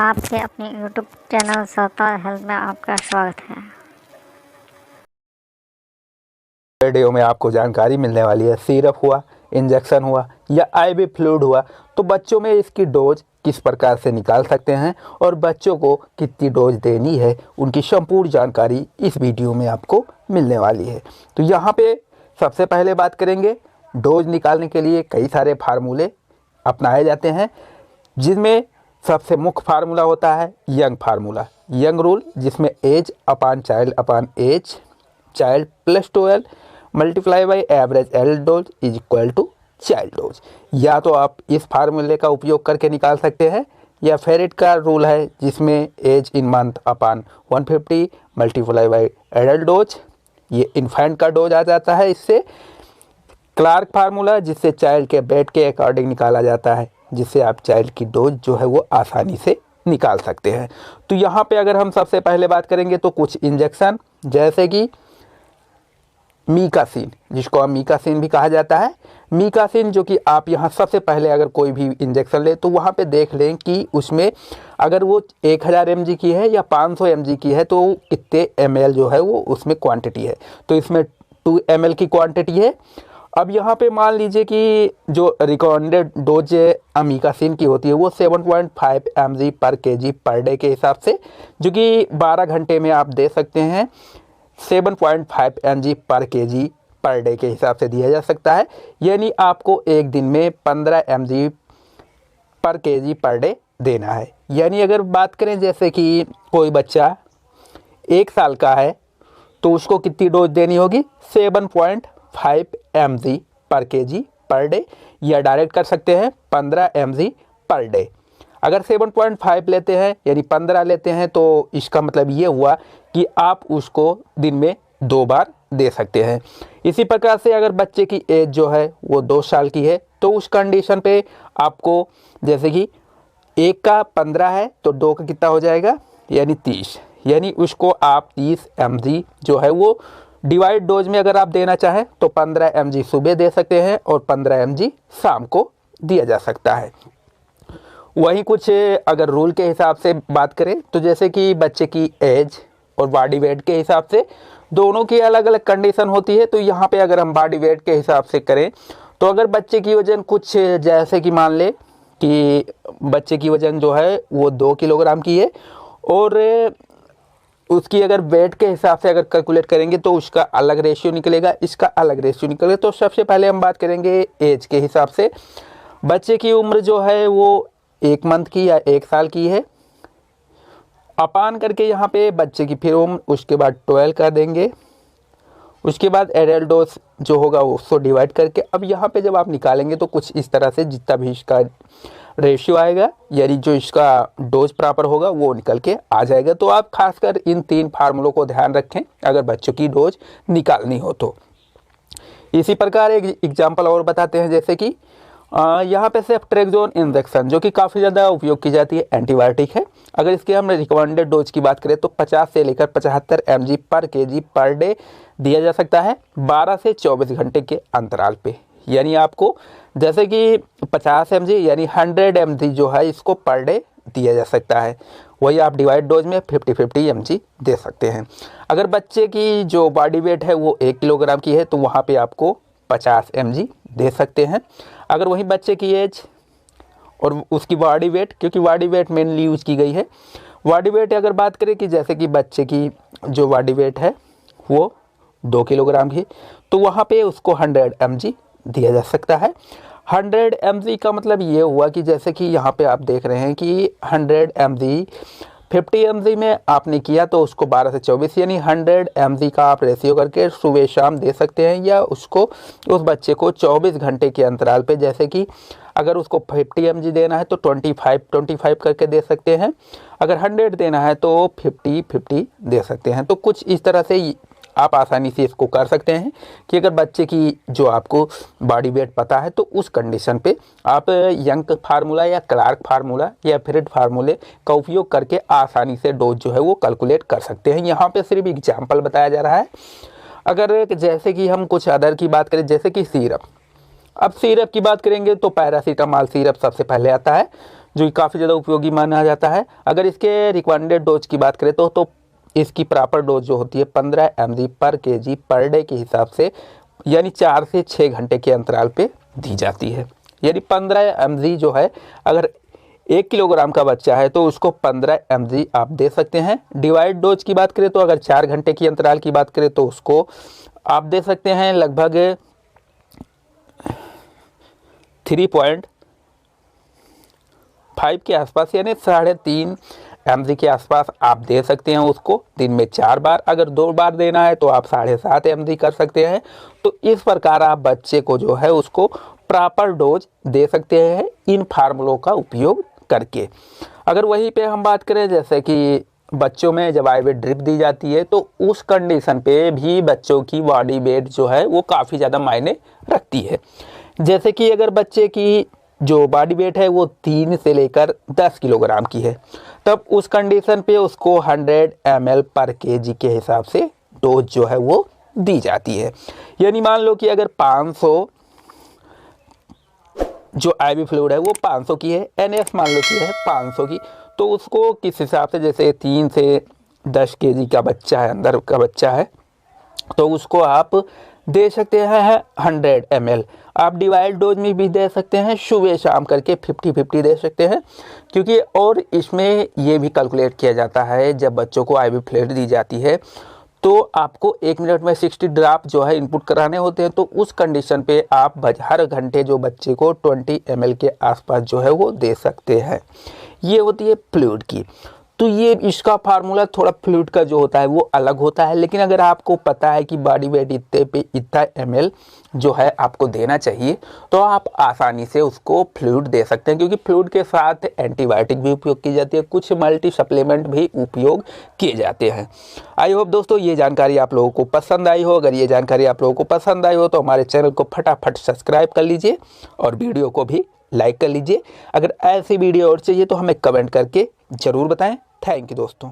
आपके अपने YouTube channel सवतार health में आपका स्वागत है। वीडियो में आपको जानकारी मिलने वाली है। सिरप हुआ, इंजेक्शन हुआ या आईवी फ्लूइड हुआ, तो बच्चों में इसकी डोज किस प्रकार से निकाल सकते हैं और बच्चों को कितनी डोज देनी है, उनकी संपूर्ण जानकारी इस वीडियो में आपको मिलने वाली है। तो यहाँ पे सबसे पहले बात करेंगे, डोज निकालने के लिए कई सारे फार्मूले अपनाए जाते हैं, जिनमें सबसे मुख्य फार्मूला होता है यंग फार्मूला, यंग रूल, जिसमें age upon age, child plus 12 multiply by average adult dose is equal to child dose. या तो आप इस फार्मूले का उपयोग करके निकाल सकते हैं, या फेरेट का रूल है जिसमें age in month upon 150 multiply by adult dose, ये इन्फेंट का डोज आ जाता है। इससे क्लार्क फार्मूला, जिससे चाइल्ड के वेट के अकॉर्डिंग निकाला जाता है, जिससे आप चाइल्ड की डोज जो है वो आसानी से निकाल सकते हैं। तो यहाँ पे अगर हम सबसे पहले बात करेंगे तो कुछ इंजेक्शन, जैसे कि मीकासिन, जिसको हम मीकासिन भी कहा जाता है, मीकासिन, जो कि आप यहाँ सबसे पहले अगर कोई भी इंजेक्शन ले तो वहाँ पे देख लें कि उसमें अगर वो 1000 mg की है या 500 mg की है तो कितने ml जो है वो उसमें क्वांटिटी है। तो इसमें 2 ml की क्वांटिटी है। अब यहाँ पे मान लीजिए कि जो रिकमेंडेड डोज अमीकासिन की होती है वो 7.5 mg पर kg पर डे के हिसाब से, जो कि 12 घंटे में आप दे सकते हैं, 7.5 mg पर kg पर डे के हिसाब से दिया जा सकता है। यानी आपको एक दिन में 15 mg पर kg पर डे देना है। यानी अगर बात करें जैसे कि कोई बच्चा 1 साल का है तो उसको कितनी डोज देनी होगी, 7.5 mg पर kg पर डे, या डायरेक्ट कर सकते हैं 15 mg पर डे। अगर 7.5 लेते हैं यानी 15 लेते हैं तो इसका मतलब ये हुआ कि आप उसको दिन में 2 बार दे सकते हैं। इसी प्रकार से अगर बच्चे की एज जो है वो 2 साल की है तो उस कंडीशन पे आपको, जैसे कि 1 का 15 है तो 2 का कितना हो जाएगा, यानी 30, यानी उसको आप 30 mg जो है वो डिवाइड डोज में अगर आप देना चाहें तो 15 mg सुबह दे सकते हैं और 15 mg शाम को दिया जा सकता है। वहीं कुछ अगर रूल के हिसाब से बात करें तो जैसे कि बच्चे की एज और बॉडी वेट के हिसाब से दोनों की अलग अलग कंडीशन होती है। तो यहाँ पे अगर हम बॉडी वेट के हिसाब से करें तो अगर बच्चे की वजन कुछ, जैसे कि मान ले कि बच्चे की वजन जो है वो 2 किलोग्राम की है और उसकी अगर वेट के हिसाब से अगर कैलकुलेट करेंगे तो उसका अलग रेशियो निकलेगा, इसका अलग रेशियो निकलेगा। तो सबसे पहले हम बात करेंगे एज के हिसाब से। बच्चे की उम्र जो है वो 1 मंथ की या 1 साल की है, अपान करके यहाँ पे बच्चे की फिर उम्र, उसके बाद 12 कर देंगे, उसके बाद एडल्ट डोज जो होगा वो उसको डिवाइड करके। अब यहाँ पे जब आप निकालेंगे तो कुछ इस तरह से जितना भी इसका रेशियो आएगा, यानी जो इसका डोज प्रॉपर होगा वो निकल के आ जाएगा। तो आप खासकर इन 3 फार्मूलों को ध्यान रखें अगर बच्चों की डोज निकालनी हो तो। इसी प्रकार एक एग्जाम्पल और बताते हैं, जैसे कि यहाँ पे सेफ्ट्रेक्सोन इंजेक्शन, जो कि काफ़ी ज़्यादा उपयोग की जाती है, एंटीबायोटिक है। अगर इसके हम रिकमेंडेड डोज की बात करें तो 50 से लेकर 75 mg पर kg पर डे दिया जा सकता है 12 से 24 घंटे के अंतराल पे। यानी आपको जैसे कि 50 mg यानी 100 mg जो है इसको पर डे दिया जा सकता है, वही आप डिवाइड डोज में 50 mg दे सकते हैं। अगर बच्चे की जो बॉडी वेट है वो 1 किलोग्राम की है तो वहाँ पे आपको 50 mg दे सकते हैं। अगर वही बच्चे की एज और उसकी बॉडी वेट, क्योंकि बॉडी वेट मेनली यूज़ की गई है, बॉडी वेट अगर बात करें कि जैसे कि बच्चे की जो बॉडी वेट है वो 2 किलोग्राम की, तो वहाँ पे उसको 100 mg दिया जा सकता है। 100 mg का मतलब ये हुआ कि जैसे कि यहाँ पे आप देख रहे हैं कि 100 mg 50 mg में आपने किया तो उसको 12 से 24 यानी 100 mg का आप रेशियो करके सुबह शाम दे सकते हैं, या उसको उस बच्चे को 24 घंटे के अंतराल पे, जैसे कि अगर उसको 50 mg देना है तो 25 करके दे सकते हैं, अगर 100 देना है तो 50 दे सकते हैं। तो कुछ इस तरह से आप आसानी से इसको कर सकते हैं कि अगर बच्चे की जो आपको बॉडी वेट पता है तो उस कंडीशन पे आप यंग फार्मूला या क्लार्क फार्मूला या फेरेट फार्मूले का उपयोग करके आसानी से डोज जो है वो कैलकुलेट कर सकते हैं। यहाँ पे सिर्फ एग्जाम्पल बताया जा रहा है। अगर जैसे कि हम कुछ अदर की बात करें, जैसे कि सिरप, अब सिरप की बात करेंगे तो पैरासीटामॉल सिरप सबसे पहले आता है, जो कि काफ़ी ज़्यादा उपयोगी माना जाता है। अगर इसके रिकमेंडेड डोज की बात करें तो इसकी प्रॉपर डोज जो होती है 15 mg पर kg पर डे के हिसाब से, यानी 4 से 6 घंटे के अंतराल पे दी जाती है। यानी 15 mg जो है, अगर 1 किलोग्राम का बच्चा है तो उसको 15 mg आप दे सकते हैं। डिवाइड डोज की बात करें तो अगर 4 घंटे की अंतराल की बात करें तो उसको आप दे सकते हैं लगभग 3.5 के आसपास, यानी 3.5 mg के आसपास आप दे सकते हैं उसको दिन में 4 बार। अगर 2 बार देना है तो आप 7.5 mg कर सकते हैं। तो इस प्रकार आप बच्चे को जो है उसको प्रॉपर डोज दे सकते हैं इन फार्मूलों का उपयोग करके। अगर वहीं पे हम बात करें जैसे कि बच्चों में जब IV ड्रिप दी जाती है तो उस कंडीशन पे भी बच्चों की बॉडी वेट जो है वो काफ़ी ज़्यादा मायने रखती है। जैसे कि अगर बच्चे की जो बॉडी वेट है वो 3 से लेकर 10 किलोग्राम की है, तब उस कंडीशन पे उसको 100 ml पर kg के हिसाब से डोज जो है वो दी जाती है। यानी मान लो कि अगर 500 जो IV फ्लूइड है वो 500 की है, NS मान लो कि है 500 की, तो उसको किस हिसाब से, जैसे 3 से 10 kg का बच्चा है, अंदर का बच्चा है, तो उसको आप दे सकते हैं 100 ml। आप डिवाइड डोज में भी दे सकते हैं, सुबह शाम करके 50-50 दे सकते हैं। क्योंकि और इसमें ये भी कैलकुलेट किया जाता है, जब बच्चों को IV फ्लूइड दी जाती है तो आपको 1 मिनट में 60 ड्रॉप जो है इनपुट कराने होते हैं। तो उस कंडीशन पे आप हर घंटे जो बच्चे को 20 ml के आसपास जो है वो दे सकते हैं। ये होती है फ्लूइड की। तो ये इसका फार्मूला थोड़ा फ्लूइड का जो होता है वो अलग होता है। लेकिन अगर आपको पता है कि बॉडी वेट इतने पे इतना ml जो है आपको देना चाहिए, तो आप आसानी से उसको फ्लूइड दे सकते हैं। क्योंकि फ्लूइड के साथ एंटीबायोटिक भी उपयोग की जाती है, कुछ मल्टी सप्लीमेंट भी उपयोग किए जाते हैं। आई होप दोस्तों ये जानकारी आप लोगों को पसंद आई हो। अगर ये जानकारी आप लोगों को पसंद आई हो तो हमारे चैनल को फटाफट सब्सक्राइब कर लीजिए और वीडियो को भी लाइक कर लीजिए। अगर ऐसी वीडियो और चाहिए तो हमें कमेंट करके ज़रूर बताएं। थैंक यू दोस्तों।